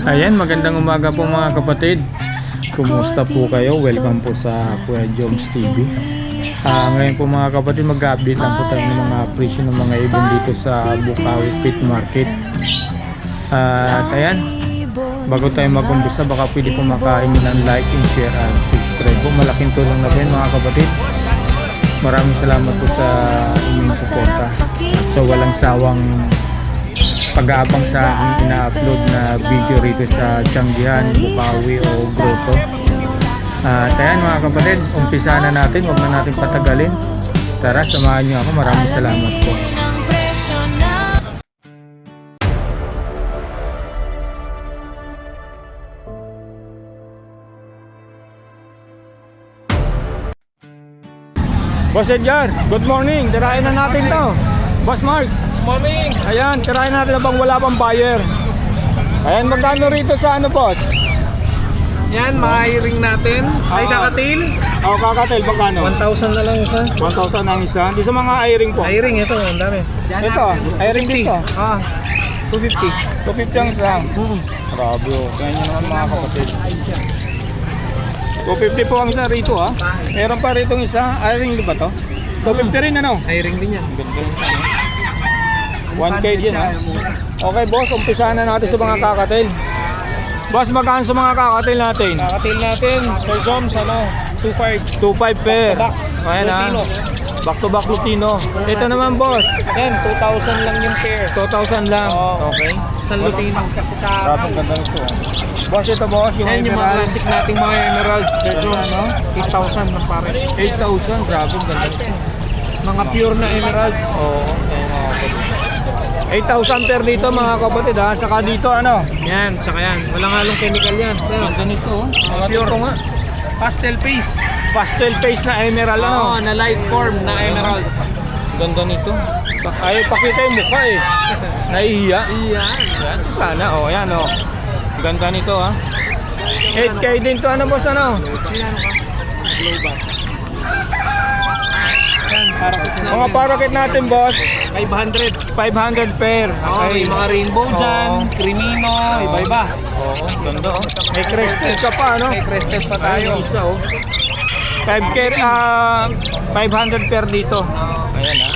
Ayan, magandang umaga po mga kapatid. Kumusta po kayo? Welcome po sa Kuya Joms TV. Ngayon po mga kapatid, mag-update lang po tayo ng mga presyo ng mga ibon dito sa Bukawi Pet Market. At ayan, bago tayo mag-umpisa, baka pwede po makahingi ng like and share at subscribe po. Malaking tulong na po yun mga kapatid. Maraming salamat po sa inyong suporta at sa walang sawang pag-aabang sa aking ina-upload na video rito sa Tianggihan, Bukawi o Grotto. At ayan mga kapatid, umpisa na natin, huwag na natin patagalin. Tara, samahan nyo ako. Maraming salamat po. Boss Edgar, good morning. Tirahin na natin to. Boss Mark, Morning! ayan, tirahin natin na bang wala pang buyer. Ayan, magkano rito sa ano boss? Yan, mahiring natin. Ay, kakatil. O, kakatil, magkano? 1,000 na lang isa. 1,000 ang isa. Di sa mga airing po. Hiring ito, ang dami. Ito, airing dito. 250. 250 ang isa. Grabe o. Kaya nyo naman mga kapatid. 250 po ang isa rito ha. Meron pa rito ang isa. Airing di ba to? 250 rin ano? Hiring din yan. Ganda rin siya, no? 1K din ha. Okay boss, umpisa na natin sa mga kakatil. Boss, magkano sa mga kakatil natin? Kakatil natin, Sir Joms, 2.5. 2.5 pair. Ayan ha. Lutino. Back to back Lutino. Ito naman boss. Yan, 2,000 lang yung pair. 2,000 lang. Oo. Okay. Sa Lutino. Kasi sa Grabe, ang ganda nito. Boss, ito boss, yung yan, yung mga emerald. classic nating mga emerald, Sir Joms. Ano? 8,000 ng pare. 8,000. Grabe, ang ganda nito. Mga pure na emerald. Oo. Ayan mga kapatid. 8,000 per dito mga kapatid ha. Saka dito ano? Yan, tsaka yan. Walang halong chemical yan. Pero, Ganda nito. Mga pure. dito nga. pastel face. Pastel face na emerald ano? Oo, na light form na emerald. Ganda nito. Ay, pakita yung mukha eh. Nahihiya. Iyan. Yan, sana. O, yan o. Ganda nito ha. 8K din to. Ano boss ano? Iyan ka? Global. Yan, parakeets na. Mga parakeet natin boss. 500. 500 pair. Oo, may mga rainbow dyan, Oo. crimino, iba-iba. Oo, ganda oh. May crested ka pa ano? May crested pa tayo. Ayun, isa oh. 5K, 500 per dito. Ayan ha.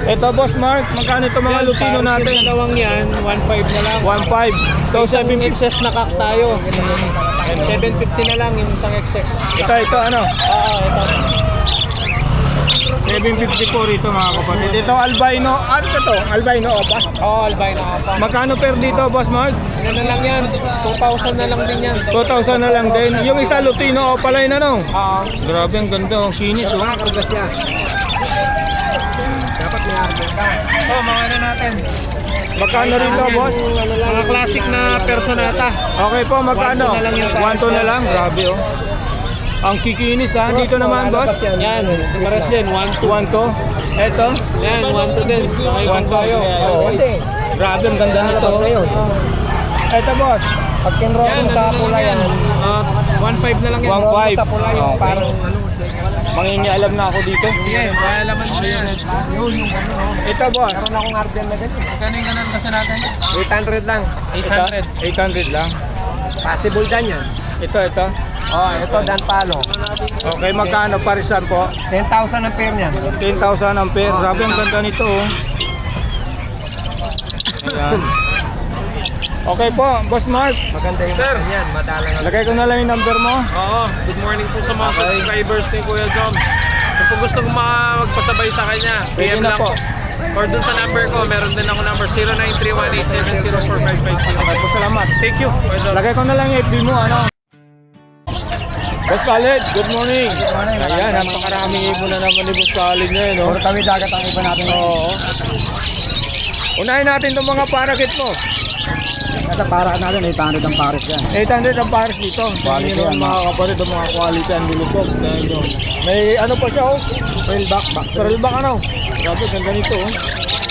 Ito boss Mark, magkano ito mga Lutino natin? Yung dalawang yan, 1.5 na lang. 1.5. So, 7 excess na kak tayo. 750 na lang yung isang excess. Ito ano? Oo, ito. 750 po rito mga kapatid. Ito albino, ano ito? Albino opa. Oo, albino ka pa. Magkano per dito boss Mark? Ano na lang yan? 2,000 na lang din yan. 2,000 na lang din. Yung isa Lutino opa line ano? Oo. Grabe ang ganda, ang kinis oh. Makakargas yan. Dapat may arbor ka. Oo, mga ano natin. Magkano rito boss? Mga classic na personata. Okay po, magkano? 1,2 na lang yung 1,2 na lang, grabe oh. Ang kikinis ha, dito naman boss. Yan, pares din, 1-2. 1 to. Ito, Yan, 1-2 din. 1 tayo. Oo. Grabe ang ganda nito. Ito boss, Pag kinrosing sa pula yan, 1.5 na lang yan. 1.5. sa pula yung Okay. parang Mangingialam na ako dito. Sige, maalaman mo yan. Ito boss, meron akong Arden na din. Magkano yung ganun kasi natin? 800 lang. 800 lang. Possible dan yan. Ito. Oh, ito Dan Palo. Okay, magkano parisan po? 10,000 ang pair niyan. 10,000 ang pair. Grabe ang ganda nito oh. Ayan. Okay po, Boss Mark. Maganda yung Sir. yan, madalang ang Lagay ko na lang yung number mo. Oo, good morning po sa mga subscribers ni Kuya Jom. Kung po gusto kong magpasabay sa kanya, Pwede PM na lang po. po. Or dun sa number ko, meron din ako number 0931870455. Okay po, salamat. Thank you, Kuya Jom. Lagay ko na lang yung FB mo, ano? Boss Khaled, good morning. Ayan, napakaraming ibon na naman ni Boss Khaled ngayon, no? Puro kami dagat ang iba natin. Oo. Unahin natin itong mga parakit mo. Nasa para natin, 800 ang pares yan. 800 ang pares dito. Quality Tingnan yan, nyo, mga kapatid, ang mga quality ang nilusok. Tingnan nyo. May ano pa siya, oh? Trail back. Pearl back ano? Grabe, ganda nito, oh.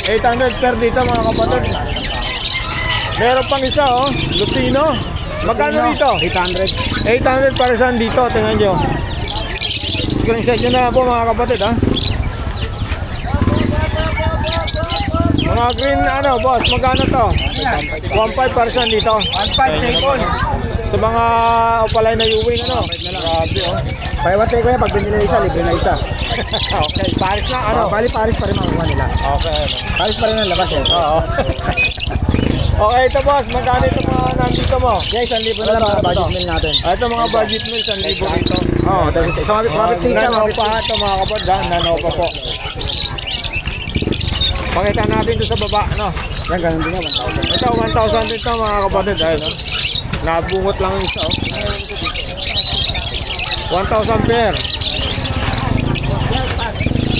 800 per dito, mga kapatid. Meron pang isa, oh. Lutino. Magkano dito? 800. 800 para saan dito, tingnan nyo. Screenshot nyo na po mga kapatid ha. Mga Mga green ano, boss, magkano to? 1.5% dito. 1.5 second. Sa mga opalay na Ewing, ano? Grabe, oh. Paiwatay ko yan, pag binili na isa, libre na isa. Okay, Paris na, ano? Bali Paris pa rin makuha nila. Okay, ano? Paris pa rin ang labas eh. Oo. Okay, ito boss, magkano ito mga nandito mo? Yeah, 1,000 na lang mga budget meal natin. Ito mga budget meal, 1,000 dito. Oo, tapos isa mabit isa, mabit Nanopa ito mga kapod, ha? Nanopa po. Pakita natin ito sa baba, no? Yan, ganun din yan, 1,000. Ito, 1,000 dito mga kapatid, ayun, no? Nabungot lang yung isa, oh. 1,000 pair.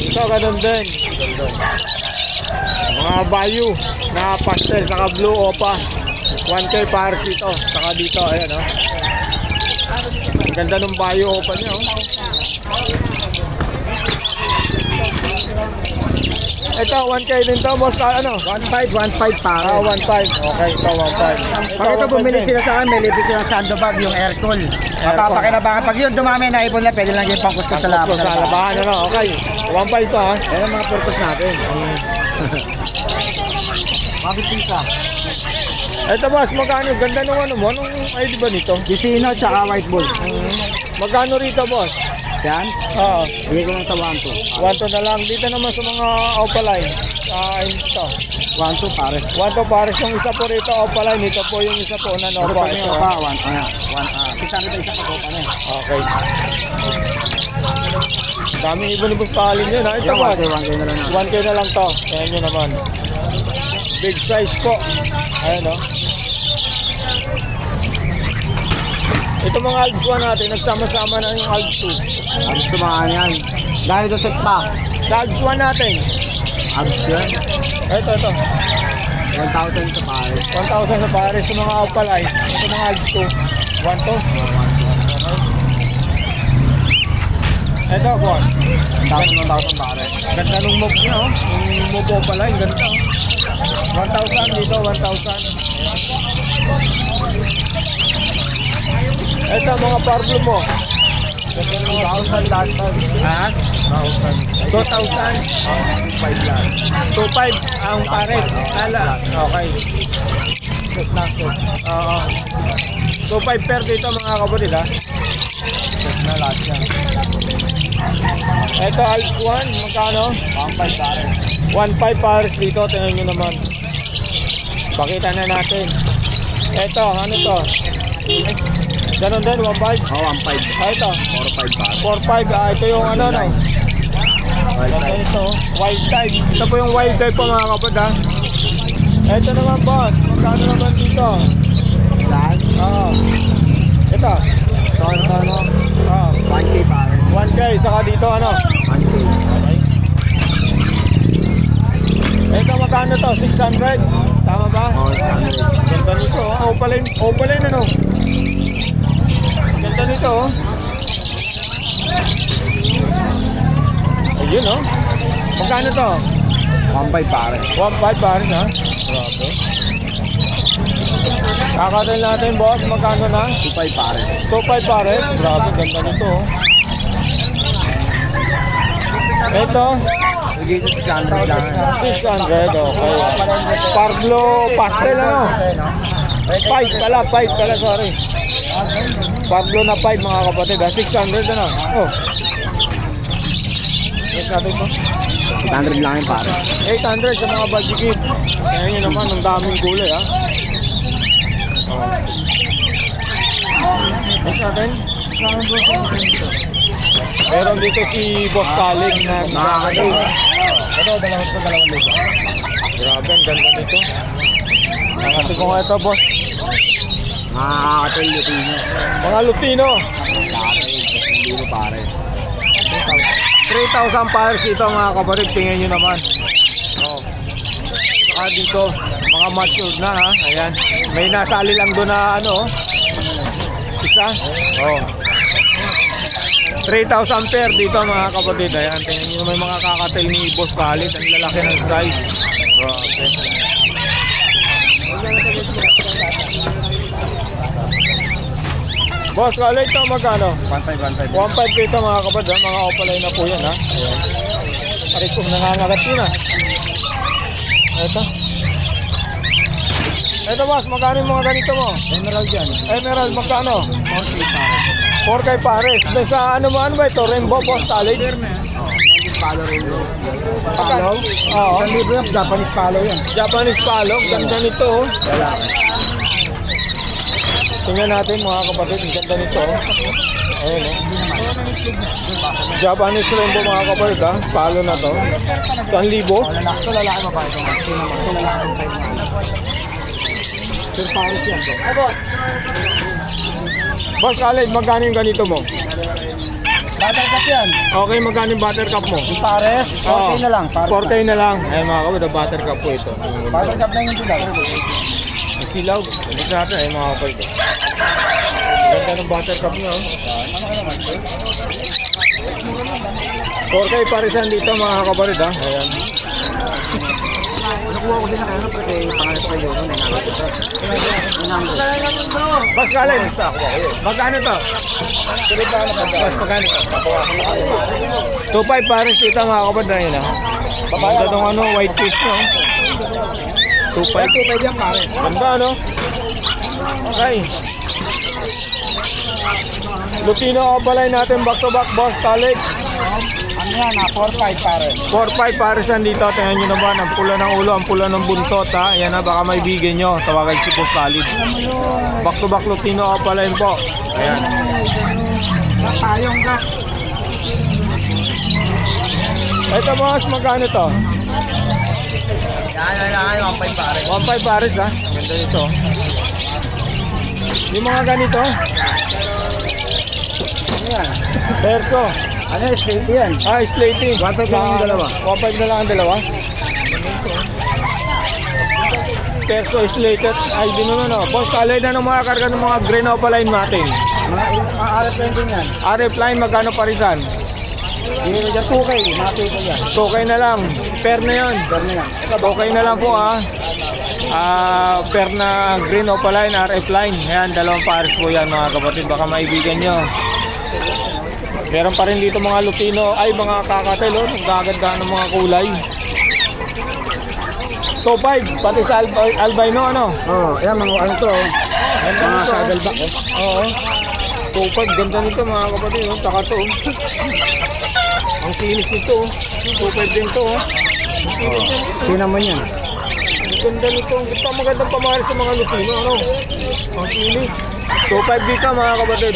Ito, ganun din. Mga bayou na pastel, saka blue opa. 1K pares dito, saka dito, ayan, oh. Ang ganda ng bayou opa niya, oh. Ito, 1K din to, boss, ano? 1.5 para. 1.5. Okay, ito, 1.5. Pag ito bumili sila sa akin, may libre silang sandbag, yung air cool. Mapapakinabangan. Pag yun dumami na ipon na, pwede lang yung pangkuskus sa labas. Sa labahan, ano? Okay, 1.5 to, ha? Yan ang mga purpose natin. Mabit isa. Ito, boss, magkano? Ganda nung ano mo? Anong ID ba nito? Vicino tsaka white bull. Magkano rito, boss? Yan. Oo. Bigay ko lang sa 1.2. 1 na lang. Dito naman sa mga opaline. Ito. 1.2 pare. 1 pares yung isa po rito opaline. Ito po yung isa po na Pero nopa. pag may Ito. opa, 600 isa pa pa na. Okay. Daming ibon-ibon palin yun, ha? Ito, boss. 1K na lang na. 1K na lang to. Ayan nyo naman. Big size po. Ayan, no? Ito mga Alps 1 natin, nagsama-sama na yung Alps 2. Abs tumahan yan. Dahil doon sa spa. Sa Alps 1 natin, Abs yan. ito. 1,000 sa pare. 1,000 na pares sa mga opalay. Ito mga Alps 2. 1 to. Ito, boss. 1,000 pare. Ganda nung move niya, oh. Yung move opalay, ganda, oh. 1,000 dito, 1,000. Ito, mga parblo mo. 1,000 lahat na. Ha? 2,000. 5 lahat. 2,500 ang pares. Ala. Okay. Set na set. Oo. 2,500 per dito mga kapatid, ha. Set na lahat yan. Ito, Alps 1, magkano? 1,500 pare. 1,500 pares dito, tingnan nyo naman. Pakita na natin. Ito, ano to? Ganon din, 1,500. Oh, 1,500. Ito, 4,500 pare. 4,500. Ito yung ano, no? Ganda ito, wild type. Ito po yung wild type po mga kapatid, ha. Ito naman, boss. Magkano naman dito? Lahat. Oo. Ito. So, ano? Oo. 1K pare. 1K, saka dito, ano? 1K. Okay. Ito, magkano to? 600? Tama ba? Oh, 100. Ganda nito, oh. Opaline, ano? Ganda nito, oh. Ayun, oh. Magkano to? 1,500 pare. 1,500 pare na. Grabe. Kakatin natin, boss. Magkano na? 2,500 pare. 2,500 pare. Grabe, ganda nito, oh. Ito, Sige, 600 lang. 600, okay. Parblo pastel, ano? 5 pala, sorry. Pablo na 5 mga kapatid, ha? 600 ano? Oh. Yes, natin po. 800 lang yung pare. 800 sa mga budget gift. Ayan yun naman, ang daming gulay, ha? Oh. Yes, natin. Meron dito si Boss Saling na Nakakagay. Ito, 2,000. Grabe, ang ganda nito. Nakati ko nga ito, boss. Nakakatil Lutino. Mga Lutino. Pare, 3,000 pare. 3,000 pares dito mga kapatid. Tingnan nyo naman. Oh. Saka dito, mga matured na, ha. Ayan. May nasali lang doon na ano. Isa. Oh. 3,000 pair dito mga kapatid. Ayan. Tingnan nyo may mga kakatil ni Boss Khalid. Ang lalaki ng size. Grabe. Boss Khalid, ito magkano? 1,500. 1.5 dito mga kapatid, ha? Mga opalay na po yan, ha. Ayan. Aray ko, nangangagat yun, ha. Ito. Ito boss, magkano yung mga ganito mo? Emerald yan. Emerald, magkano? 40 pares. 4K pares. Then sa ano ba ito? Rainbow boss, talid? Palo rin yun. Palo? Oo. 1,000 yan, Japanese palo yan. Japanese palog, ganda nito oh. Lalaki. Tingnan natin mga kapatid, ang ganda nito oh. Ayun oh. Japanese rainbow mga kapatid ha, palo na to. 1,000. Lalaki. Ito lalaki ba pa ito? Ito lalaki ang type na. Sir Paris yan. Boss Khaled, magkano yung ganito mo? Buttercup yan. Okay, magkano yung buttercup mo? Yung pares, 4K na lang. Pares 4K na lang. Ayun mga kapatid, buttercup po ito. Buttercup na yung dilaw. Ang silaw. Ulit natin ayun mga kapatid. Ganda ng buttercup niya oh. 4K parisan dito mga kapatid ha. Ayan. Nakuha ko din na kayo kasi pangalit ko kayo. Boss Khaled, magkano to? Boss, magkano to? 2.5 pares dito mga kapatid na yun ha. Ganda ng ano, white fish no. 2.5. Pwede yung pares. Ganda no? Okay. Lutino Opaline natin back to back boss Khaled. Ano yan 4-5 pares. 4-5 parisan dito. Tingnan nyo naman. Ang pula ng ulo, ang pula ng buntot ha. Yan ha, baka may bigyan nyo. Tawagay si Boss Khaled. Back to back Lutino Opaline po. Ayan. Tayong ka. Ito boss, magkano to? Yan, 1.5 pares. 1.5 pares ha. Ganda nito. Yung mga ganito. Ano yan? Perso. Ano yung straight yan? Ah, slating. 1.5 na lang ang dalawa. 1.5 na lang ang dalawa. Perso slated. Ay, di naman oh. Boss, kalay na ng mga karga ng mga green opaline natin. Mga RF lang din yan. RF line, magkano parisan? Hindi na dyan 2K. Mga 2K yan. 2K na lang. Pair na yun. Pero na yan. 2K na lang po ah. Pair na green opaline, RF line. Ayan, dalawang pares po yan mga kapatid. Baka maibigan nyo. Meron pa rin dito mga Lutino, ay mga kakatel oh, nagaganda ng mga kulay. So 5, pati sa albino ano? Oo, yan mga ano to. Ganda Mga nito. saddleback oh. Oo. So 5, ganda nito mga kapatid oh, taka to. Ang kinis nito oh. So 5 din to oh. Ang kinis yan. Cinnamon yan. Ang ganda nito, ang ganda magandang pamahal sa mga Lutino ano? Ang kinis. So 5 dito mga kapatid.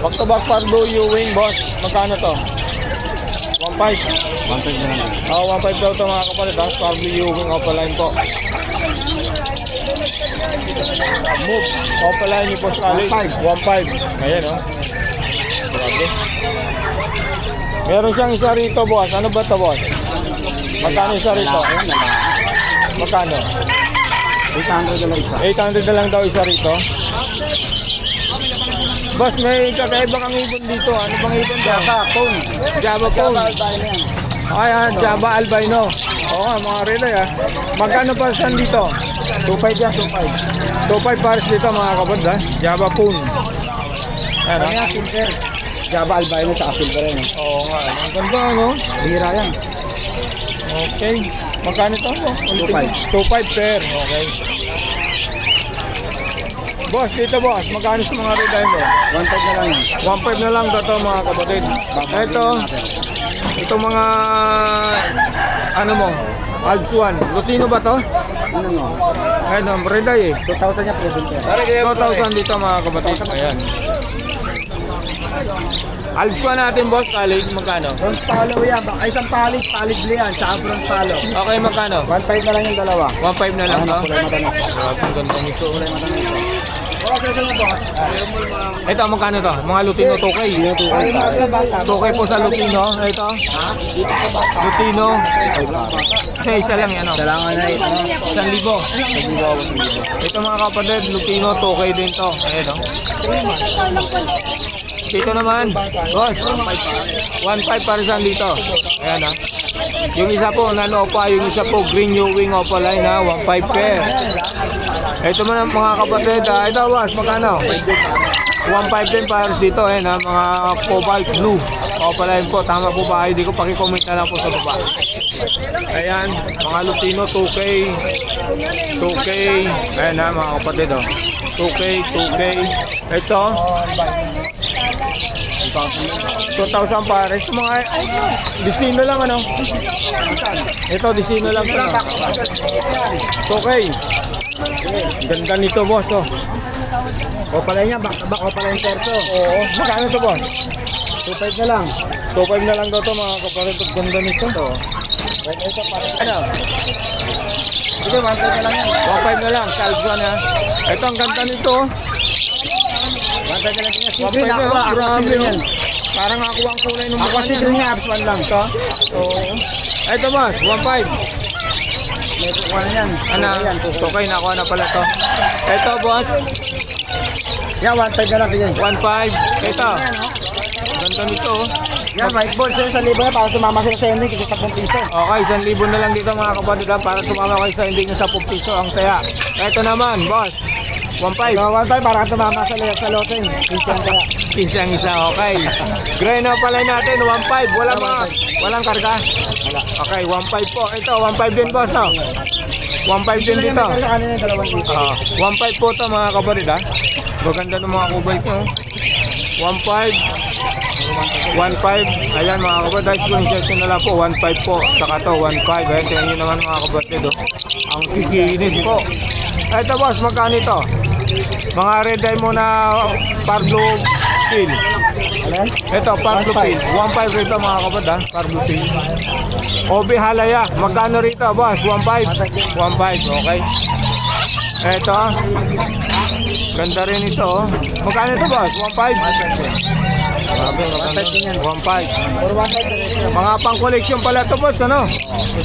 Back to back Pardo Ewing boss, magkano to? 1.5. 1.5 na lang. Oo, 1.5 daw to mga kapatid ha. Pardo Ewing Opaline po. Move, Opaline ni Boss Khaled. 1.5. Ayan oh. Grabe. Meron siyang isa rito boss. Ano ba to boss? Magkano isa rito? Magkano? 800 na lang isa. 800 na lang daw isa rito. Boss, may kakaiba kang ibon dito. Ano bang ibon daw? Java Pong. Ay, Java Albino. Oo nga, mga relay ha. Magkano pa saan dito? 2.5 yan, 2.5. 2.5 pares dito mga kapatid ha. Java Pong. Ayan Ano ha. yan, silver? Java albino sa silver yan. Oo nga. Ang ganda ano. Bihira yan. Okay. Magkano ito? 2.5. 2.5 pair. Okay. Boss, dito boss. Magkano sa mga relay mo? 1.5 na lang yan. 1.5 na lang to mga kapatid. Ito. Ito mga ano mo? Alps 1. Lutino ba to? Ano mo? Ayun, relay eh. 2,000 yan, present yan. 2,000 dito mga kapatid. Ayan. Alps 1 natin boss. College, magkano? Bronze palo yan. Ay, isang palit yan. Tsaka bronze palo. Okay, magkano? 1.5 na lang yung dalawa. 1.5 na lang to. Kulay matamis. Grabe, ang ganda nito. Kulay matamis. Okay, so boss. Ito, magkano to? Mga Lutino 2K. Ay, sa bata. 2K po sa Lutino. Ito. Lutino. Okay, isa lang yan. Kailangan na ito. 1,000. Ito mga kapatid, Lutino 2K din to. Ayan o. Dito naman, boss, 1.5 parisan dito. Ayan ha. Yung isa po, nano pa, yung isa po, green Ewing Opaline ha, 1.5 pair. Ito man ang mga kapatid ha. Ito boss, magkano? 1.5 din pares dito, mga cobalt blue. Opaline po, tama po ba? Hindi ko pakicomment na lang po sa baba. Ayan, mga Lutino 2K. 2K. Ayan mga kapatid, 2K. Ito, 2,000 pares. Mga disino lang, Ito, disino lang. 2K. Ganda nito, boss, Opaline niya, back-to-back opaline perso. Oo, magkano to, boss? 2.5 na lang. 2.5 na lang daw to, mga kapatid. Ganda nito. Ito para Sige, 1.5 na lang yan. 1.5 na lang, Calzone ha. Ito, ang ganda nito. 1.5 na lang yan. 1.5 Sige, na, nakuha. grabe, Yan. Parang ako ang kulay ng mukha Kasi niya. green niya, apps 1 lang. Ito? Oo. Ito, boss, 1.5. May kukuha na yan. Ano? Yan, Okay, nakuha na pala to. Ito, boss, yan, 1.5 na lang. Sige. 1.5. Ito. Ganda nito. Yan, white ball. Sa'yo sa libo yan, para tumama sila sa ending, kasi 10 piso. Okay, 1,000 na lang dito mga kapatid para tumama kayo sa hindi nyo sa 10 piso ang saya. Ito naman, boss, 1.5. 1.5 para tumama sa loting. Piso ang kaya. Isa ang isa, okay. Gray na pala natin, 1.5. Walang karga? Wala. Okay, 1.5 po. Ito, 1.5 din boss, 1.5 din dito. Kanina yung 2 piso. 1.5 po ito mga kapatid, Maganda ng mga kubay ko. 1.5. 1.5. Ayan mga kapatid, screenshot nyo na lang po. 1.5 po. Saka to, 1.5. Ayan, tingnan nyo naman mga kapatid, Ang kikinis po. Ito boss, magkano ito? Mga red eye mo na Pablo Pil. Alam? Ito, Pablo Pil. 1.5 rito mga kapatid, Pablo Pil. Obi Halaya. Magkano rito boss? 1.5. 1.5, okay. Ito. Ganda rin ito. Magkano ito boss? 1.5. Grabe, maganda. 1.5. Puro 1.5. Mga pang collection pala ito boss, Ito,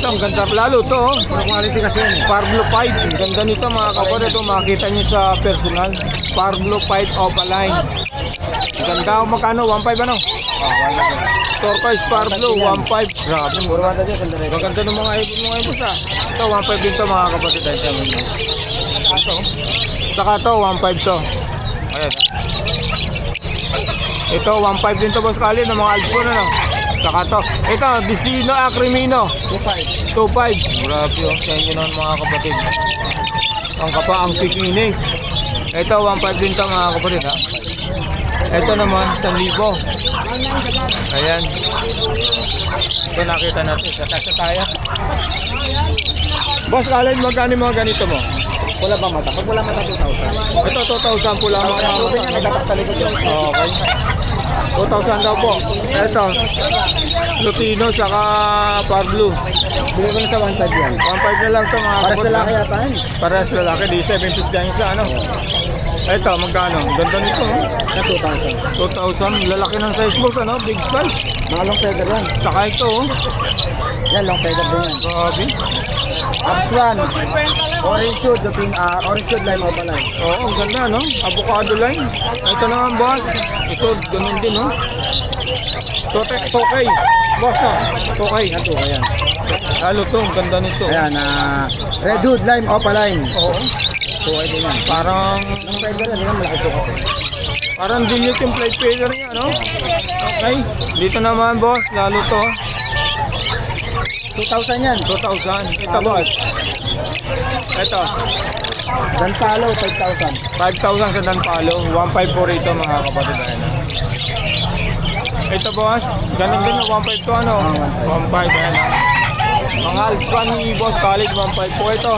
ang ganda lalo to, Puro quality kasi yan. Parblo 5. Ang ganda nito mga kapatid, makikita nyo sa personal. Parblo 5 Opaline. Ganda, magkano? 1.5 ano? Turquoise Parblo 1.5. Grabe, Puro 1.5 yan. maganda ng mga ibon mo ngayon boss, Ito, 1.5 din to mga kapatid. Ito. Saka to, 1.5 to. Ayan, Ito, 1.5 din to boss kali ng mga Alpon, Saka to. Ito, Vicino Acrimino. 2.5. 2.5. Grabe, sa inyo naman mga kapatid. Ang kapa, ang kikinis. Ito, 1.5 din to mga kapatid, Ito naman, 1,000. Ayan. Ito nakita natin. Sa tayo. Boss, kalay magkano mga ganito mo? Wala ba mata? Pag wala mata, 2,000. Ito, 2,000 po lang mga Tubig yan, nagtatak sa likod yun. Okay. 2,000 daw po. Ito, Lutino saka Pablo. Bili ko na sa 1.5 yan. 1.5 na lang ito mga Para sa kapatid. laki yata yan. Para sa lalaki, di 750 ang isa, Ito, magkano? Ganda nito, Na 2,000. 2,000. Lalaki ng size mo, Big size. Mga long feather yan. Saka ito, Yan, long feather din yan. Grabe. Abs 1. Orange shoot, orange shoot lime opaline. Oo, ang ganda, Avocado line. Ito naman, boss. Ito, ganun din, Tokay. Boss, Tokay. Yan, 2 yan. Lalo to, ang ganda nito. Ayan, red hood lime opaline. Oo. 2 din yan. Parang, Long feather yan, yan malaki sukat. parang dilit yung plate fader niya, Okay. Dito naman, boss. Lalo to. 2,000 yan. 2,000. Ito, boss. Ito. Dan palo, 5,000. 5,000 sa Danpalo. 1.5 po rito, mga kapatid. Ito, boss. Ganun din, 1.5 to, 1.5. Ayan. Mga Alphan ni Boss College, 1.5 po ito.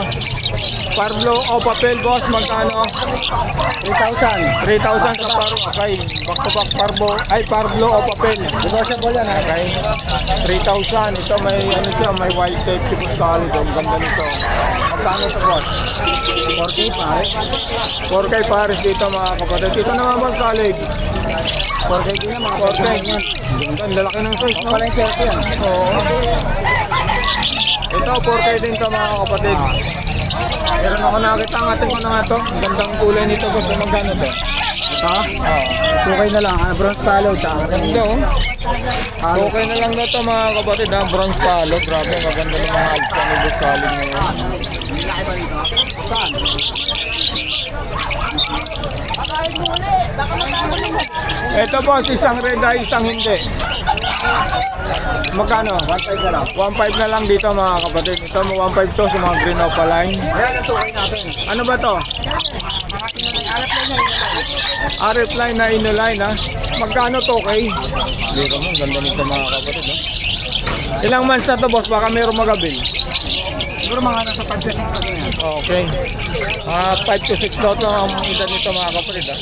Parblo o papel, boss, magkano? 3,000. 3,000 sa paro. Okay. Back to back Parblo o papel. Negotiable yan, ha? Okay. 3,000. Ito may may white tape si Boss College. Ang ganda nito. Magkano ito, boss? 4K pare. 4K pares dito, mga kapatid. Ito naman, Boss College. 4K din yan, mga 4K. 4K yan. Ganda, ang lalaki ng size, Pala yung shirt yan. Oo. Ito, 4K din to, mga kapatid. Meron ako nakita ang ating ko na nga to. Ang gandang kulay nito, boss. Magkano to? Ha? 2K na lang. Bronze palo, tsaka Ganda, Okay na lang na to, mga kapatid, Bronze palo. Grabe, maganda ng mga alpha ni Boss College ngayon. Ito boss, isang red eye, isang hindi. Magkano? 1.5 na lang. 1.5 na lang dito mga kapatid. Ito mo 1.5 to sa mga green opaline. Ayan ang tukay natin. Ano ba to? RF line na inoline ha. Magkano to kay? Dito mo, ganda nito mga kapatid ha. Ilang months na to boss? Baka meron magabil. Siguro mga nasa 5 to 6 na yan. Okay. 5 to 6 lot ang edad nito mga kapatid ha.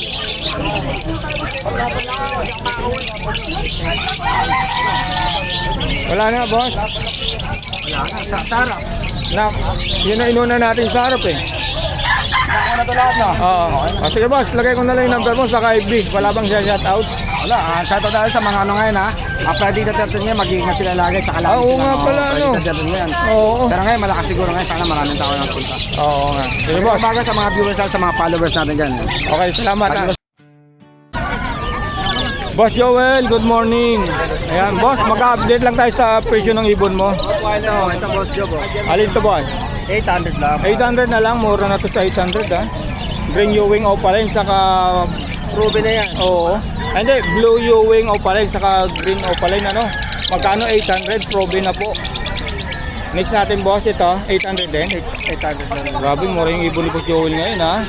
Wala na boss. Wala na, sa Sarap. Na, yun na inuna natin sa harap eh. Ako na to lahat, no? Oo. Sige boss, lagay ko na lang yung number mo sa FB. Wala bang shout out? Wala, shoutout dahil sa mga ano ngayon ha. Aprendita 13 ngayon, mag-iingat sila lagi. Saka lagi Oo nga pala, ano. Aprendita 13 ngayon. Oo. Pero ngayon, malakas siguro ngayon. Sana maraming tao nang punta. Oo nga. Sige Sige boss. umaga sa mga viewers natin, sa mga followers natin dyan. Okay, salamat. Boss Joel, good morning. Ayan, boss, mag-update lang tayo sa presyo ng ibon mo. Ito boss Job. Alin to boss? 800 lang. 800 na lang, mura na to sa 800 ha. Green Ewing Opaline, saka... Ruby na yan. Oo. Hindi, Blue Ewing Opaline, saka Green Opaline, ano? Magkano 800, probe na po. Next natin boss, ito, 800 din. 800 na lang. Grabe, mura yung ibon ni Boss Joel ngayon ha.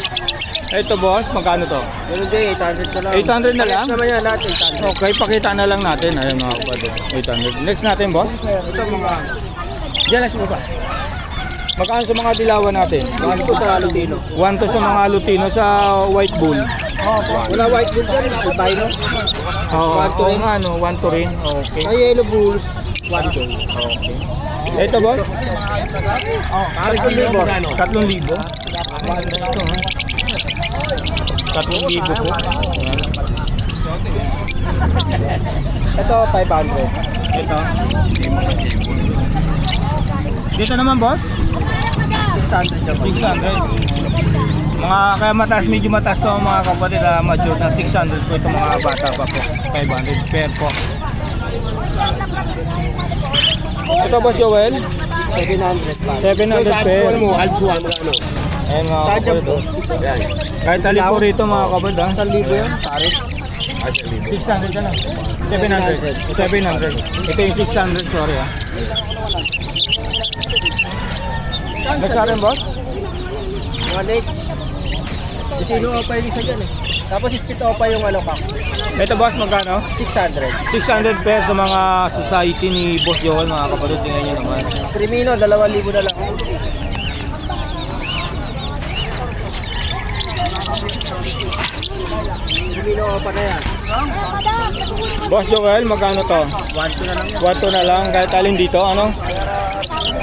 Ito boss, magkano to? Ganun din, 800 na lang. 800 na lang? Naman yan, lahat 800. Okay, pakita na lang natin. Ayun mga kapatid, 800. Next natin boss. Ito mga... Diyan na mo ba? Magkano sa mga dilawan natin? 1 to sa Lutino. 1 to sa mga Lutino sa White Bull. Wala white bull dyan, albino. Oo, One to rin. nga, no? 1 to rin. Okay. Ay, yellow bulls, 1 to. Okay. Ito boss? 3,000. 3,000. 3,000 po. Ito, 500. Ito. Dito naman boss? 600 na 600. Mga kaya mataas, medyo mataas to mga kapatid, mature na 600 po itong mga bata pa po. 500 pair po. Ito boss Joel? 700 pa. 700 pair. Alsuan mo, ano? Ayan mga Sadya kapatid. po. Kahit alin po rito mga kapatid ha. 1,000 yan, pares. 600 ka lang. 700. 700. Ito yung 600, sorry ha. Next natin boss? Mga late. Sino pa yung isa dyan eh. Tapos split pa yung ano ka. Ito boss, magkano? 600. 600 pesos sa mga society ni Boss Joel mga kapatid. Tingnan nyo naman. Crimino, 2,000 na lang. Crimino pa na yan. Boss Joel, magkano to? 1,2 na lang yan. 1 na lang, kahit alin dito, ano?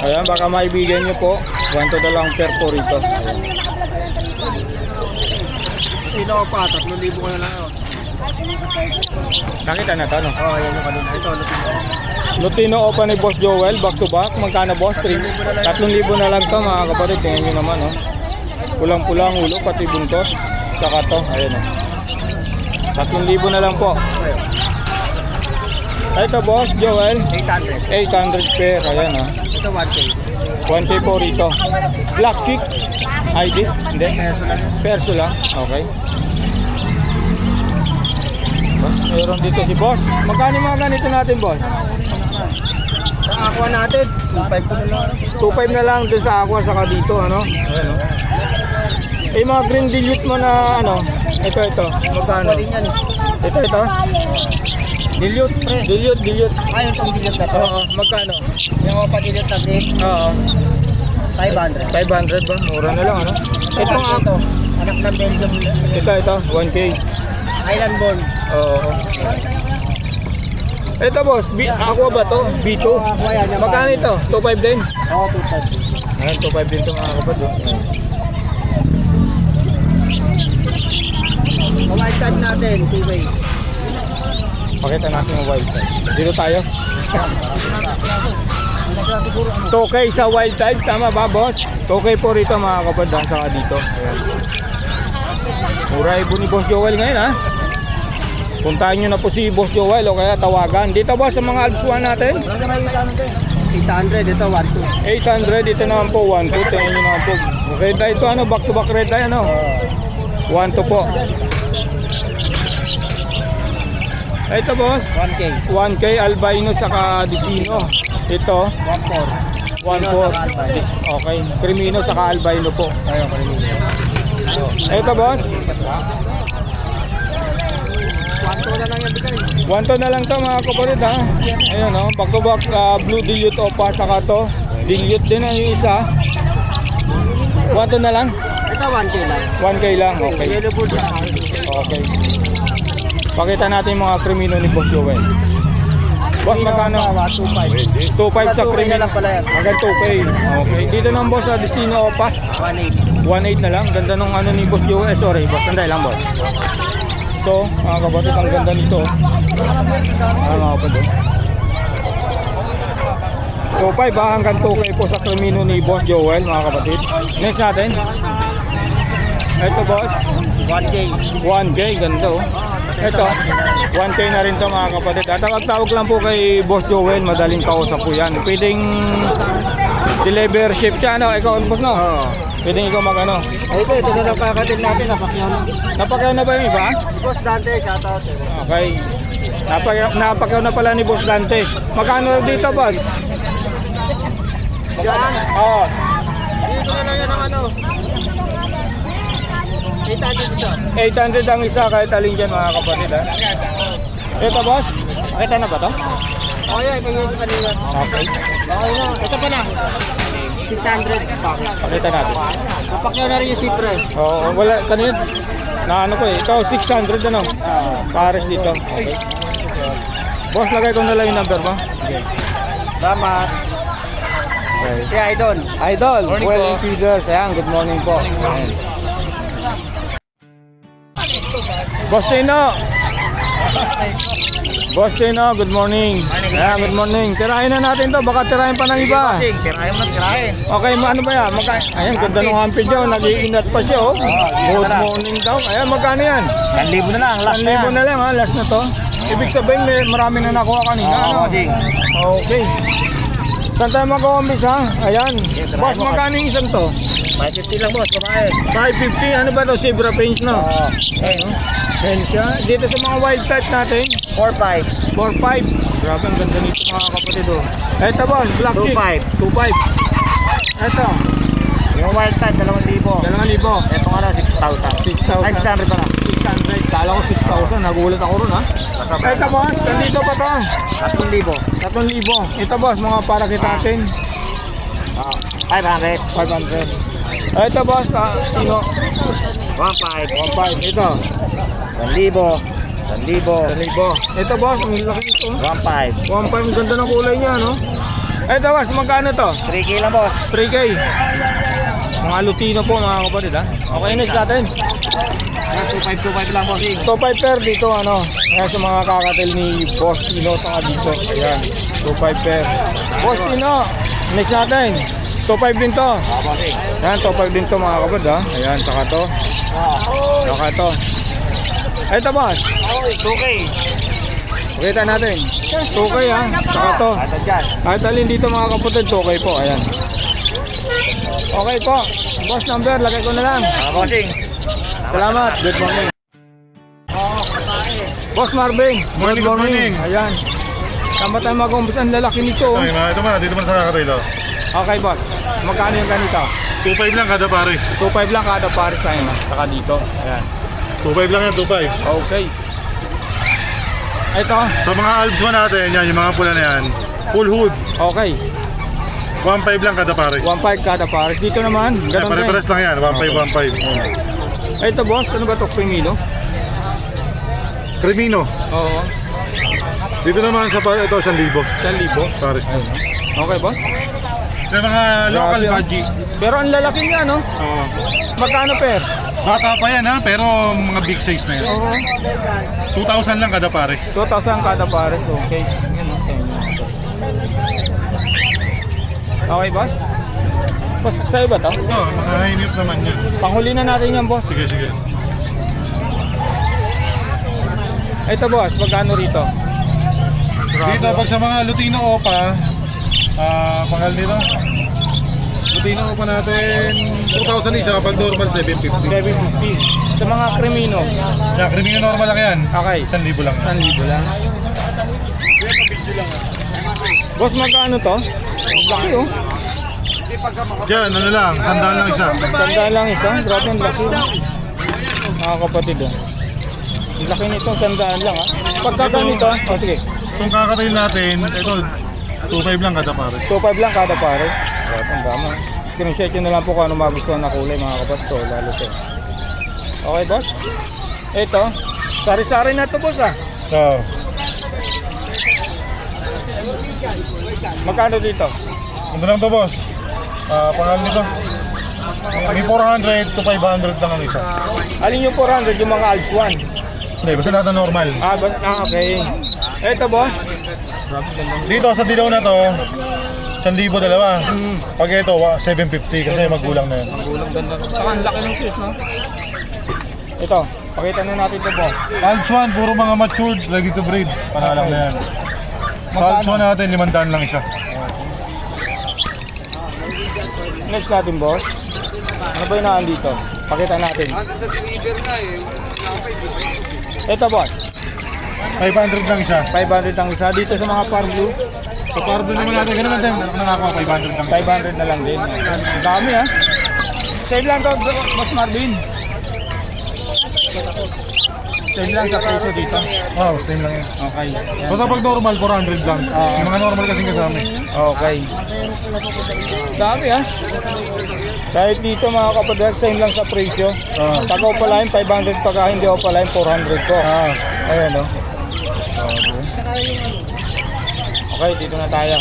Ayan, baka maibigyan nyo po. 1 na lang per po rito. Ayan. Crimino pa, 3,000 ko na lang yun. Nakita na to, no? Oo, yan yung kanina. Ito, Lutino Opa ni Boss Joel, back to back. Magkano boss? 3,000 na lang to mga kapatid. Tingnan nyo naman, oh. Pulang-pula ang ulo, pati buntot. Saka to, ayan, oh. 3,000 na lang po. Ito boss Joel, 800. 800 pair. Ayan, oh. Ito, 1K. 1K po rito. Black chick? ID? Hindi. Peso lang yun. Perso lang. Okay. Meron dito si boss. Magkano yung mga ganito natin boss? Sa aqua natin, 2,500 ko na lang. 2.5 na lang dun sa aqua saka dito, ano? Ayan, oh. Eh, mga green dilute mo na, ano? Ito. Magkano? Aqua din yan. Ito. Dilute, pre. Dilute. Ah, yung pang-dilute na to. Oo, magkano? Yung pa-dilute na din, Oo. 500. 500 ba? Mura na lang, ano? Ito nga. Ito, anak ng Belgium. Ito. 1K. Island born. Oo. Ito boss, aqua ba to? B2? Aqua yan, yung Magkano ito? 2.5 din? Oo, 2,500. Ayan, 2.5 din ito mga kapatid. White card natin, 2-way. Pakita natin yung wild type. Dito tayo. 2K sa wild type, tama ba boss? 2K po rito mga kapatid, saka dito. Ayan. Mura ibo ni Boss Joel ngayon ha. Puntahan nyo na po si Boss Joel o kaya tawagan. Dito boss sa mga alpsuan natin. 800, ito 1-2. 800, dito naman po 1-2. Tingnan nyo naman po. Red eye ito ano, back to back red eye ano. 1-2 po. Ito boss, 1K. 1K albino saka Dicino. Ito, 1.4. 1.4. Okay, Crimino saka albino po. Ayun, Crimino. Ito boss, 1.2 na lang to mga kapatid ha. Ayun o, back to back blue dilute opa saka to. Dilute din ang isa. 1.2 na lang? Ito 1K lang. 1K lang, okay. Yellow food siya. Okay. Pakita natin yung mga Crimino ni Boss Joel. Boss, magkano? 2.5. 2.5 sa 2K na Crimino. lang pala yan. Hanggang 2K. Okay. Dito ng boss sa Dicino opa. 1.8. 1.8 na lang. Ganda nung ano ni Boss Joel. Sorry, boss. Tandai lang, boss. Ito, mga kapatid, ang ganda nito. Mga kapatid. 2.5 ba? Hanggang 2K po sa Crimino ni Boss Joel, mga kapatid. Next natin. Ito, boss. 1K. 1K, ganda oh. Ito, 1K na rin to mga kapatid. At tawag lang po kay Boss Joel, madaling kausap po yan. Pwedeng deliver ship siya, ano? Ikaw, boss, no? Oo. Pwedeng ikaw mag-ano. Ito na lang kakatid natin. Napakyaw na. Napakyaw na ba yung iba? Boss Dante, shoutout. Okay. Napakyaw na pala ni Boss Dante. Magkano dito, boss? Yan. Oo. Dito na lang yan ang ano. 800 isa. 800 ang isa kahit alin dyan mga kapatid, ha? Ito, boss? Makita na ba to? Oh, yeah, ito yung kanina. Okay. Okay na. Ito pa lang. 600 pa. Pakita natin. Napakyaw na rin yung sipre. Oo, wala. Kanina, na ano ko eh. Ikaw, 600 ano? Pares dito. Okay. Boss, lagay ko na lang yung number mo. Salamat. Okay. Si Idol. Idol, Morning well po. feeders. Ayan, good morning po. Ayan. Boss Tino. Boss Tino, good morning. Ayan, good morning. Tirahin na natin to. Baka tirahin pa ng iba. Tirahin mo, tirahin. Okay, ano ba yan? Ayan, ganda ng hampid dyan. Nag-iinat pa siya, oh. Good morning daw. Ayan, magkano yan? 1,000 na lang. 1,000 na lang, ha? Last na to. Ibig sabihin, may marami na nakuha kanina, ano? Okay. Saan tayo mag-umbis, ha? Ayan. Boss, magkano yung isang to? 550 lang, boss. Babae. 550, ano ba to? Zebra paints, no? Ayan, oh. Ayan siya. Dito sa mga wild type natin, 4.5. 4.5. Grabe, ang ganda nito mga kapatid, oh. Ito, boss, black chip. 2.5. 2.5. Ito, Yung wild type, 2,000. 2,000. Ito nga na, 6,000. 6,000. Ay, 600 pa na. 600. Kala ko 6,000. Nagulat ako ron, ha? Ito, boss, nandito pa to. 3,000. 3,000. Ito, boss, mga para kita natin. 500. 500. Ito, boss, Tino. 1.5. 1.5. Ito, 1,000. 1,000. Ito, boss, ang laki nito. 1.5. 1.5, ang ganda ng kulay niya, no? Ito, boss, magkano to? 3K lang, boss. 3K. Mga Lutino po, mga kapatid, ha? Okay, next natin. 2.5 lang, boss. 2.5 per dito, ano? Ayan sa mga kakatil ni Boss Tino, tanga dito. Ayan, 2.5 per. Boss Tino, next natin. 2.5 din to. Ayan, 2.5 din to, mga kapatid, ha? Ayan, saka to. Saka to. Ito, boss. 2K. Pakita natin. 2K, ha? Saka to. Ito dyan. Kahit alin dito, mga kapatid, 2K po. Ayan. Okay po. Boss number, lagay ko na lang. Bossing. Salamat. Good morning. Boss Marvin. Morning, good morning. Ayan. Tama tayo mag-umpis ang lalaki nito. Ay, ito man, dito man sa kakatail. Okay, boss. Magkano yung ganito? 2.5 lang kada pares. 2.5 lang kada pares tayo, no? Saka dito. Ayan. 2.5 lang yan, 2.5. Okay. Ito. Sa mga albs mo natin, yan, yung mga pula na yan, full hood, Okay. 1.5 lang kada pares. 1.5 kada pares. Dito naman. Yan, Ganun din. pare-pares lang yan, 1.5, 1.5. Ito, boss. Ano ba ito? Primilo? Crimino. Oo. Dito naman sa ito, 1,000 1,000. pares na. Okay, boss. Yung mga local Grabe, oh. magic. Pero ang lalaki niya, no? Oo. Magkano per? Bata pa yan ha, pero mga big size na yan. Oo. 2,000 lang kada pares. 2,000 kada pares. Okay. Okay, boss? Boss, sa'yo ba to? Ito, mga high-nip naman yan. Panghuli na natin yan, boss. Sige, sige. Ito, boss. Magkano rito? Dito, pag sa mga Lutino Opa, pangal dito, Lutino pa natin 2,000 isa kapag normal 750. 750. Sa mga krimino, Yeah, Crimino normal lang yan. okay. 1,000 lang. 1,000 lang. Boss, magkano to? Laki oh. Yan, ano lang, 100 lang isa. Tanda lang isa. Grabe ang laki. Mga kapatid oh. Ang laki nito, tandaan lang ha. Pagka ganito, oh sige. Itong kakatail natin, ito 2,500 lang kada pare. 2.5 lang kada pare. Grabe ang dami. Screenshot nyo na lang po kung ano magustuhan na kulay mga kapatid. So, lalo to. Okay boss? Ito. Sari-sari na to boss ah. So, Magkano dito? ano lang to boss? Pangalan nito. May 400 to 500 lang ang isa. Alin yung 400 yung mga Alps 1? Hindi, basta lahat na normal. Okay. Ito boss. Dito sa dilaw na to, 1,000 dalawa. Pag ito, 750 kasi magulang na yan. Gulang ganda. Saka ang laki ng shoes no? Ito. Pakita na natin ito po. Alps 1, puro mga matured, ready to breed. Panalang na yan. Sa Alps 1 natin, 500 lang isa. Next natin boss. Ano ba yung naan dito? Pakita natin. Ito boss. 500 lang isa. 500 ang isa. Dito sa mga par blue. Sa Parblue naman natin, ganun natin. Nakakuha 500 lang. 500 na lang din. Ang dami ha. Save lang to, Boss Marvin. Save lang sa presyo dito. Wow, same lang yan. Okay. Yan. Basta pag normal, 400 lang. Yung mga normal kasing kasama. Okay. Dami ha. Kahit dito mga kapatid, same lang sa presyo. Pag opaline, 500. Pag hindi opaline, 400 po. Ayan o. Okay, dito na tayo.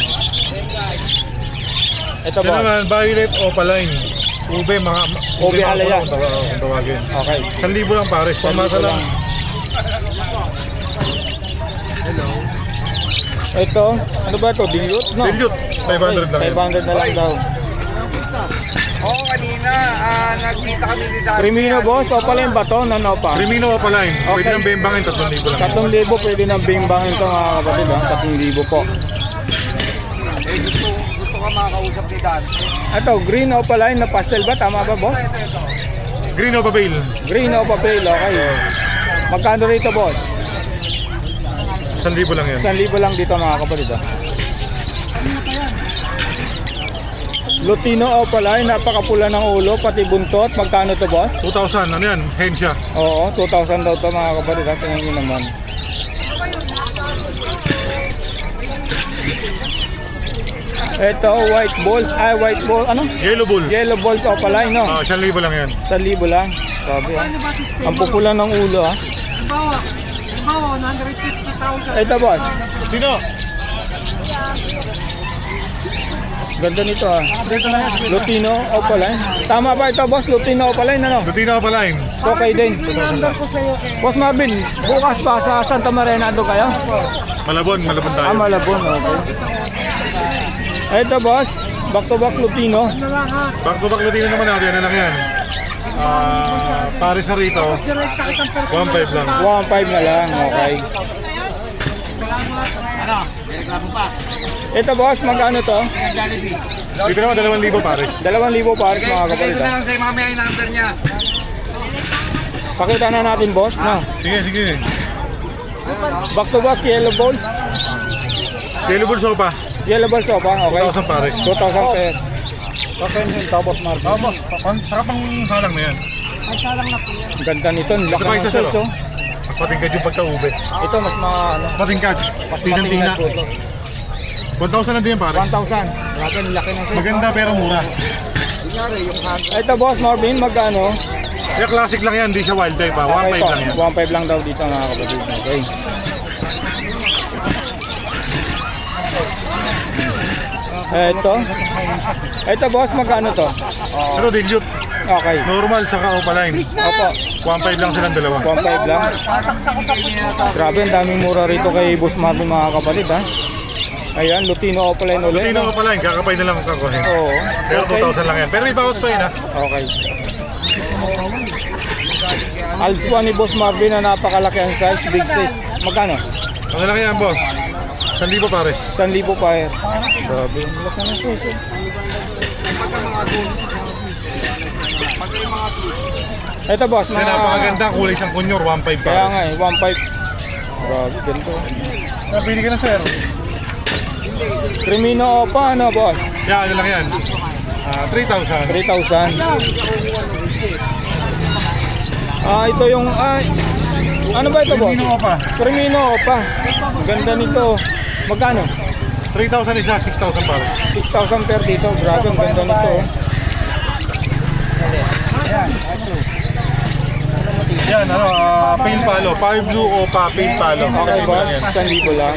Ito Ito po. naman, violet opaline. Ube, mga... Ube halaya. Kung tawagin. Okay. 1,000 lang pares, pamasa lang. Ito, ano ba ito? Dilute, no? Dilute, 500 lang yan. 500 na lang daw. Oo, kanina, nagkita kami ni Dati. Crimino boss, opaline ba to? Nanopa? Crimino opaline, pwede Okay. nang bembangin, 3,000 lang. 3,000 pwede nang bimbangin ito mga kapatid ha? 3,000 po. Gusto ka makakausap ni Dante. Ito, green opaline na pastel ba? Tama ba boss? Green o pale? Green opa pale, okay. Magkano rito boss? 1,000 lang yan. 1,000 lang dito mga kapatid ha? Lutino opaline, napakapula ng ulo, pati buntot. Magkano to boss? 2,000, ano yan? Hen siya. Oo, 2,000 daw to mga kapatid ha? Tingnan nyo naman. Ito, white balls. Ay, white ball. Ano? Yellow bull. Yellow balls opaline, no? 1,000 lang yan. 1,000 lang. Sabi ha. Ang pupula ng ulo ha. Bawa, 150,000. Ito boss. Sino? Ganda nito ha. Lutino opaline. Tama ba ito boss? Lutino opaline ano? Lutino opaline. Okay din. Boss Marvin, bukas pa sa Santa Maria doon kayo? Malabon tayo. Malabon. Okay. Ito boss, back to back Lutino. Back to back Lutino naman natin, ano lang yan? Paris na rito, 1,500 lang. 1,500 na lang, okay. Ito boss, magkano to? Dito naman, 2,000 Paris. 2,000 pares mga kapatid ha. sa'yo mamaya yung number niya. Pakita na natin boss, no? Sige. Back to back yellow balls. Yellow bull sopa, Yellow balls to pa, okay? 2,000 Paris. 2,000 per. Okay, tapos Marvin. Boss, sarap ang salang na yan. Ang ganda nito, ang laki Ito pa ng isa sir, size oh. Mas patingkad yung pagka-ube. Ito mas mga ano, Patingkad, mas tina. matingnan po ito. 1,000 lang din yan Paris. 1,000. Grabe, ang laki ng size. Maganda pero mura. Ito boss Marvin, magkano? Kaya classic lang yan, hindi siya wild type ha. 1,500 lang yan. 1,500 lang daw dito mga kapatid. Okay. Ito boss, magkano to? Pero dilute, Okay. normal saka opaline. Opo, 1,500 lang silang dalawa. 1,500 lang. Grabe, ang daming mura rito kay Boss Marvin mga kapatid ha. Ayan, Lutino opaline ulit. Lutino opaline, kakapay na lang ang kakuhin. Oo. Pero Okay. 2,000 lang yan. Pero may bawas pa yun ha. Okay. Alpha ni Boss Marvin na napakalaki ang size, big size. Magkano? Ang laki yan boss. 1,000 Paris. 1,000 pa eh. Grabe, ang laki ng size. Ito boss, Yan, napakaganda. Kulay siyang kunyor, 1.5 Kaya pares. nga eh, 1.5. Grabe, ganito. Pili ka na, sir. Crimino Opa, ano boss? Yan, ano lang yan. 3,000. 3,000. Ito yung, ano ba ito boss? Pino pa. Crimino Opa. Ang ganda nito. Magkano? 3,000 isa, 6,000 pares. 6,000 per dito. Grabe, ang ganda nito. Yan, pain palo. 5 blue o pa pain palo. Okay boss, 1,000 lang.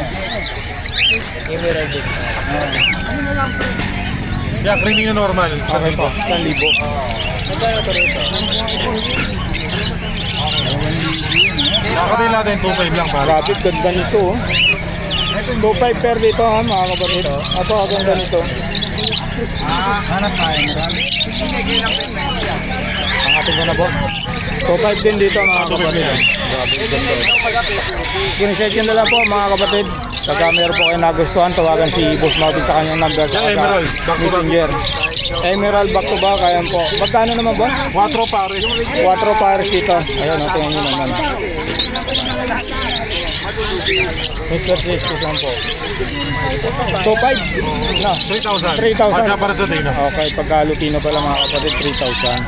Yan, Crimino normal. Okay po, 1,000. Nakakatayin natin 2.5 lang pares. Grabe, ganda nito. 2,500 per dito ha, mga kapatid. Ito, ang ganda nito. Ang ating ko na po. 2,500 din dito mga kapatid. Grabe, ganda. Screenshot yun na lang po mga kapatid. Pagka meron po kayo nagustuhan, tawagan si Boss Marvin sa kanyang number sa Emerald, back to back. Messenger. Emerald back to back, ayan po. Magkano naman ba? 4 pares. 4 pares dito. Ayan, tingnan nyo naman. Mr. Prescription po. 2,500 na. 3,000. 3,000. Pagka para sa Dino. Okay, pagka Lutino pala mga kapatid, 3,000.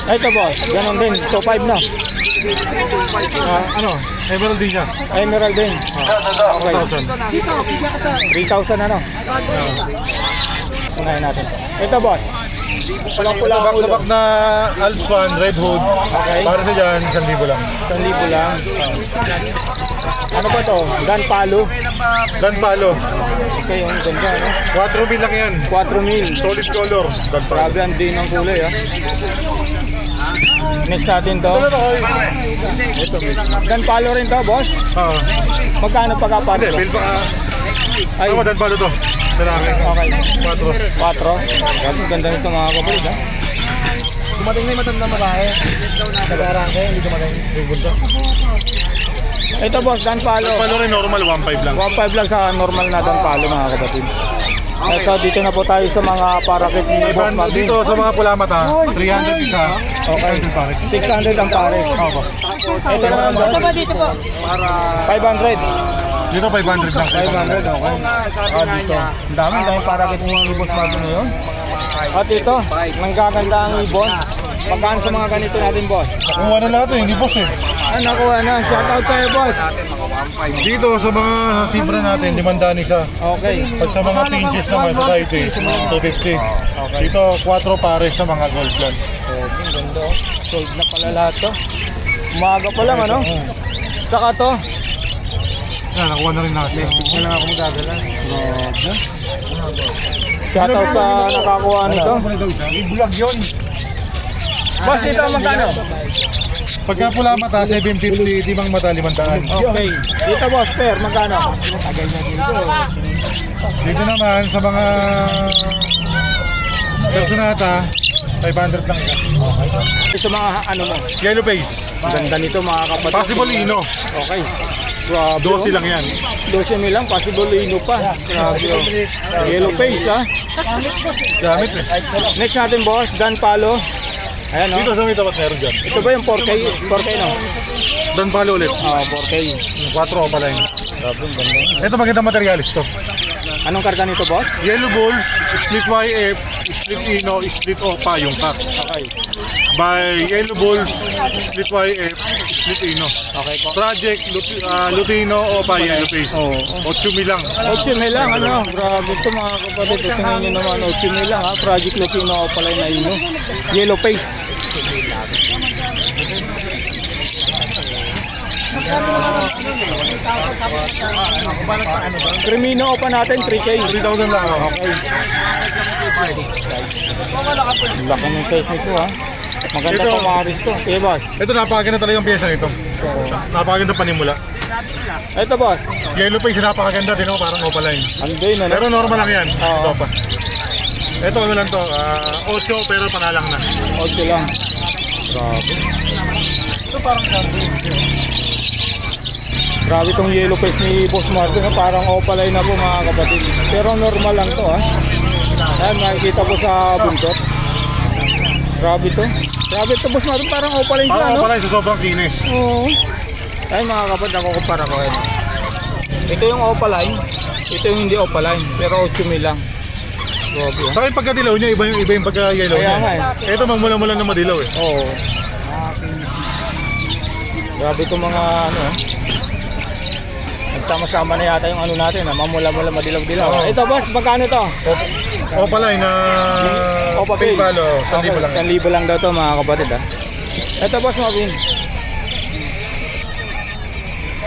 Ito boss, ganun din, 2,500 na. Emerald din siya. Emerald din. Okay, 1,000. 3,000 ano? Sunayin natin. Ito boss, pulang-pula ang Back to ulo. back na Alps 1, Red Hood. Okay. Para sa dyan, 1,000 lang. 1,000 lang. Ano ba to? Dan palo. Dan palo. Okay, yung ganda, no? 4 mil lang yan. 4,000. Solid color. Dan palo. Grabe ang din ng kulay, ha? Next natin to. Ano to? Ito, Dan palo rin to, boss? Magkano Hindi, pagkapato? bill pa. Ay, Dan palo to. Dalaki. okay. 4. 4. Kasi ganda nito mga kapatid, ha? Dumating na yung matanda babae. Nag-arang kayo, hindi dumating. Ito, boss, Dan palo. Dan palo rin normal, 1.5 lang. 1,500 lang sa normal na Dan palo, mga kapatid. Ito, dito na po tayo sa mga parakit ni Boss Marvin. Dito sa mga pula mata, 300 isa. Okay. 600 pares. 600 ang pares. Ito naman, boss. Ito ba dito po? 500. Dito 500 lang. 500, okay. Dito. Ang daming parakit ni Boss Marvin ngayon. At ito, nanggaganda ang ibon. Magkano sa mga ganito natin, boss? Kuha na lahat eh, hindi boss eh. Nakuha na. Shoutout tayo, boss. Dito sa mga sibra natin, 500 isa. Okay. Pag sa mga pinches naman, society, 250. Dito, 4 pares sa mga gold plan. Ang ganda, oh. Sold na pala lahat to. Umaga pa lang, ano? Saka to. Yan, nakuha na rin natin. Hindi lang ako magagala. Shoutout sa nakakuha nito. Vlog yun. Boss, dito magkano? Pagka pula mata, 750, dimang mata, 500. Okay. Dito, boss, per, magkano? Dito naman, sa mga personata, 500 lang isa. Sa mga ano mo. Yellow face, Ganda nito mga kapatid. possible ino, Okay. Grabe. 12 lang yan. 12 lang, possible ino pa. Grabe. Oh. Yellow face, ha? Gamit eh. Next natin, boss, Dan Palo. Ayan, Dito no? sa may tapat meron dyan. Ito ba yung 4K? 4K, no? Dan palo ulit. 4K. 4 o pala yun. Grabe, ang ganda. Ito magandang materialis to. Anong karga nito, boss? Yellow balls, split YF, split ino, split opa yung cut. Okay. By yellow balls, split YF, split ino. Okay po. Project Lutino opa yellow face. Oo. 8 mil lang. 8 mil lang, ano? Grabe ito mga kapatid. Tingnan nyo naman, 8 mil lang, ha? Project Latino pala na ino. Yellow face. Crimino pa natin, 3K. 3,000 lang. Okay. Laki ng size nito, ha? Maganda Ito. pa mga rin ito. Sige, boss. Ito napakaganda talagang pyesa nito. Napakaganda panimula. Ito, boss. Yellow face napakaganda din parang opaline. Andoy na, Pero normal lang yan. Oo. Ito pa. Ito ano lang to, 8 pero panalang na. 8 lang. Grabe. Grabe tong yellow face ni Boss Marvin, parang opaline na po mga kapatid. Pero normal lang to ha. Ayan, makikita po sa buntot. Grabe to. Grabe to Boss Marvin, parang opaline siya, Parang no? pala sa sobrang kinis. Oo. Ayun mga kapatid, ako kumpara ko. Ayun. Ito yung opaline, ito yung hindi opaline, pero 8,000 lang. Grabe ha. Sa akin pagkadilaw niya, iba yung pagka-yellow Kaya nga niya. Ito magmula-mula na madilaw eh. Oo. Grabe itong mga ano. Nagsama-sama na yata yung ano natin, mamula-mula madilaw-dilaw. Oo. Ito boss, magkano to? Opaline na Opa pink Bill. palo, 1,000 lang. 1,000 lang daw to mga kapatid ha. Ito boss, Marvin.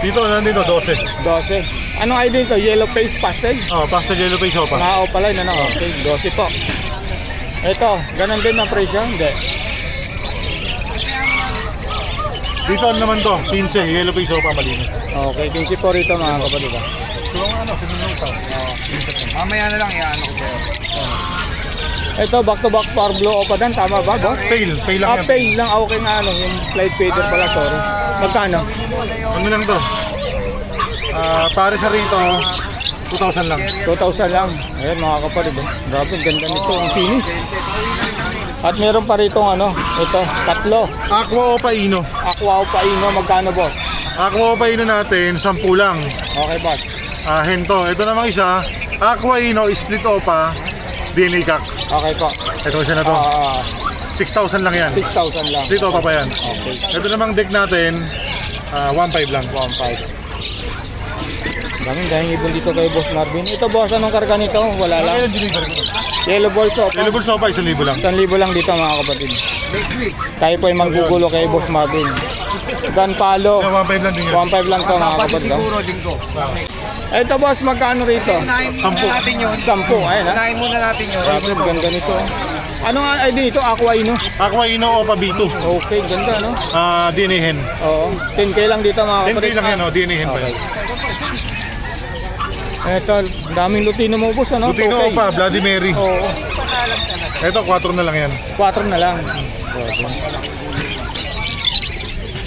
Dito, nandito, 12. 12. Anong ID ito? Yellow face pastel? Oh, pastel yellow face opa. Mga opaline ano? Okay, 12 po. Ito, ganun din ang presyo? Hindi. Dito ano naman to, 15, yellow face opa, malinis. Okay, 15 po rito mga kapatid ha. So, ano, sinunutan. Mamaya na lang, i-ano ko sa'yo. Ito, back-to-back power blue opa dan, tama ba boss? Pale lang yan. Pain lang, okay nga ano, yung light fader pala, sorry. Magkano? Ano lang to? Pare sa rito, 2,000 lang. 2,000 lang. Ayan mga kapatid, oh. Grabe, ganda nito, ang finish. At meron pa rito ano, ito, tatlo. Aqua Opa Ino. Aqua o paino, magkano boss? Aqua Opa Ino natin, 10 lang. Okay boss. Hento. Ito namang isa, Aqua Ino, split Opa, DNA Kak. Okay po. Ito isa na to. 6,000 lang yan. 6,000 lang. Split Opa pa yan. Okay, Ito namang deck natin, 1,500 lang. 1,500. Daming ibon dito kay Boss Marvin. Ito boss, anong karga nito? Wala lang. Yellow balls opa. Yellow Bulls Opa, 1,000 lang. 1,000 lang dito mga kapatid. Tayo po ay manggugulo kay Boss Marvin. Gun palo. 1,500 lang din yan. 1,500 lang to mga kapatid. oh. Siguro din ko. Ito boss, magkano rito? Unahin muna natin yun. 10, ayun ha. Unahin muna natin yun. Grabe, ganda nito. Ano nga ID ito? Aqua Ino. Aqua Ino Opa B2. Okay, ganda no? DNA Hen. Oo. 10K lang dito mga 10K kapatid. lang yan, DNA Hen pa Okay. yan. Ito, daming Lutino mo boss, ano? Lutino 2K. Opa, Bloody Mary. Oo. Ito, 4 na lang yan. 4 na lang.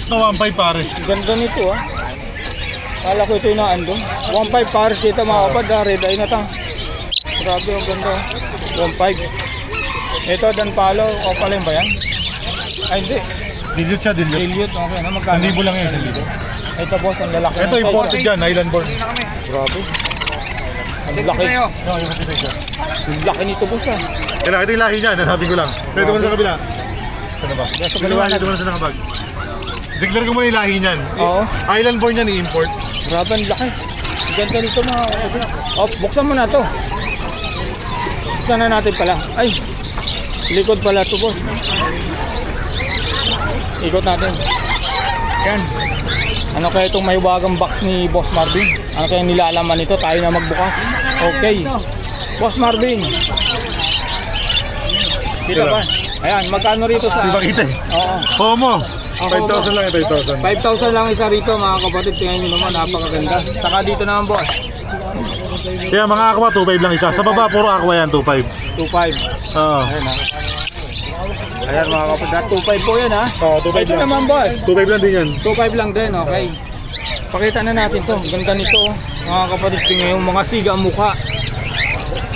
Ito, 1,500 pares. Ganda nito ah. Kala ko ito yung naandun. 1,500 pares dito mga kapatid. Red eye na ta. Grabe, ang ganda. 1,500. Ito, Dan Palo. O pala ba yan? Ay, hindi. Dilute siya, dilute. Dilute. Okay, ano magkano? 1,000 lang yan, 1,000. Ito boss, ang lalaki. Ito, ng size, imported ah. yan, island born. Grabe. Ang Check ko laki. sa'yo. No, yung kasi ito. Ang laki nito boss ah. Kailangan ito yung lahi niya, nasabi ko lang. Pwede mo na sa kabila. Ano ba? Sa Dito kabila. mo na sa nakabag. Declare ko muna yung lahi niyan. Oo. Island born yan, i-import. Grabe, ang laki. Ganda nito mga kapatid. Oh, buksan mo na to. Buksan na natin pala. Ay, likod pala to boss. Ikot natin. Yan. Ano kaya itong may wagang box ni Boss Marvin? Ano kaya nilalaman nito? Tayo na magbukas. Okay. Boss Marvin. Dito ba? Ayan, magkano rito sa... Di ba kita eh? Oo. Homo! Ako, 5,000 lang ito, 8,000. 5,000 lang isa rito mga kapatid. Tingnan nyo naman, napakaganda. Saka dito naman boss. Kaya mga aqua, 2,500 lang isa. Sa baba, puro aqua yan, 2,500. 2,500. Oo. Ayan ha. Ayan mga kapatid. 2,500 po yan ha. Oo, 2,500 Ito lang. naman boss. 2,500 lang din yan. 2,500 lang din, okay. Pakita na natin to. Ganda nito oh. Mga kapatid, tingnan yung mga siga ang mukha.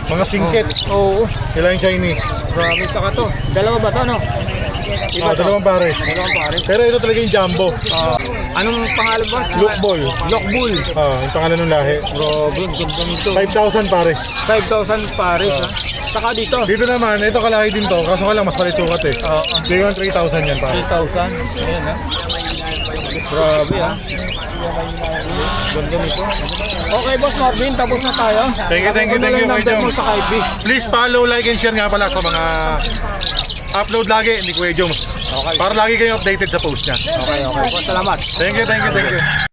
Mga singkit. Oo. Kailangan Chinese. Grabe saka to. Dalawa ba to no? Iba to. Dalawang pares. Dalawang pare. Pero ito talaga yung jumbo. Anong pangalan boss? Look ball. Lockbull. Yung pangalan ng lahi. Grabe, ganda nito. 5,000 pares. 5,000 pares ha. Saka dito. Dito naman, ito kalahi din to. Kaso ka lang, mas palisukat eh. Oo. Kaya 3,000 yan pares. 3,000. Ayan ha. Grabe ha. Ganda nito. Okay boss Marvin, tapos na tayo. Thank you, Kunin Kuya lang number mo Joms. sa Kaibi. Please follow, like, and share nga pala sa mga upload lagi ni Kuya Joms. Okay. Para lagi kayong updated sa post niya. Okay. Salamat. Thank you.